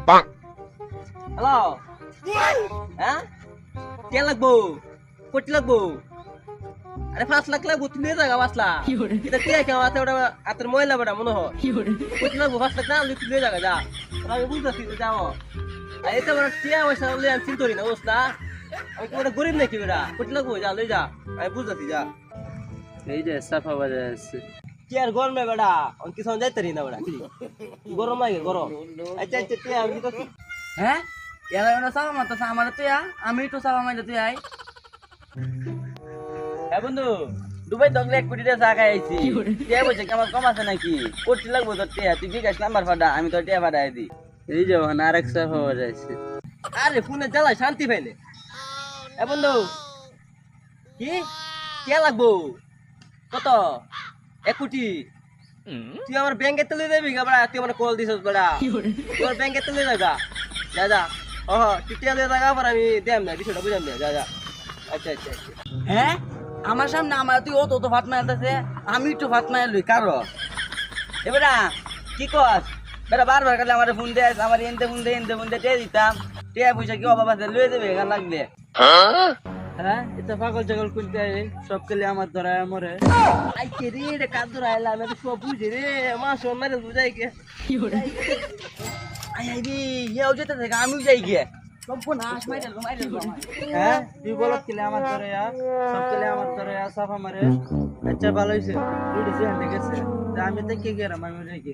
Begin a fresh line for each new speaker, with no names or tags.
hello হ্যাঁ কে লাগবো কোটি লাগবো আরে 5 লাখ লাগবো তুই নিয়ে যাগা 5 লাখ এটা কে কেউ আছে ওটা আতের ময়লা বেটা মনে হয় কোটি লাগবো 5 লাখ না তুই নিয়ে যাগা যা আমি বুঝতেছি তো যাও আর এটা বড় টিয়া পয়সা বলে আমি চিন্তা করি না বুঝ না আমি কি বড় গরিব নাকি বেটা কোটি লাগবো যা লই যা আমি বুঝতেছি যা
এই যে সাফা বাজার আছে
কি আর গরমে বেটা আমি কিছু যাইতে রি না বেটা কি গরম লাগে গরম আচ্ছা আচ্ছা টিয়া আমি তো
হ্যাঁ এরা এরা সাফা মারতেছে আমার তুই আমি তো সাফা মাইলে তুই আই হ্যাঁ বন্ধু দুবাই তো 1 কোটি টাকা টাকা আইছি টিয়া বলছে কি আমার কম আছে নাকি কোটি লাগবো তোর টিয়া তুই বিকাশ নাম্বার ফাটা আমি তোর টিয়া ফাটাই দিই এই যে আরেক সাফা বাজার আছে
আরে ফোনে জ্বালায় শান্তি পাইলে এ বন্ধু কি কে লাগবো কত 1 কোটি তুই আমার ব্যাংকে তুলে দেবি গাবড়া তুই আমার কল দিছস বড়া তুই আমার ব্যাংকে তুলে যাগা যা যা তুই টিয়া দিয়ে যাগা পর আমি দেম না বিষয়টা বুঝাম না যা যা আচ্ছা আচ্ছা আচ্ছা
হ্যাঁ আমার সামনে আমার তুই অত ফাট মারতেছে আমি একটু ফাট মার লই কারো এবারে কি কস বেটা বারবার কালে আমার ফোন দে আমার এনতে ফোন দে দিতাম টিয়া পয়সা কি অভাব আছে লয়ে দেবে গান লাগলে হ্যাঁ এটা পাগল জগল করতে সব কেলে আমার ধরায় মরে
আই কে রে রে কাদুর আইলা আমি তো সব বুঝি রে মা সোন মারে বুঝাই কে
আই আই রে হেও যেতে থেকে আমিও যাই গিয়ে সম্পূর্ণ আশ মাইরে
হ্যাঁ তুই বলত কেলে আমার ধরে সব কেলে আমার ধরে সাফা মারে আচ্ছা ভালো হইছে দুটো সিয়ান দেখেছে আমি দেখে গেলাম আমি রেখে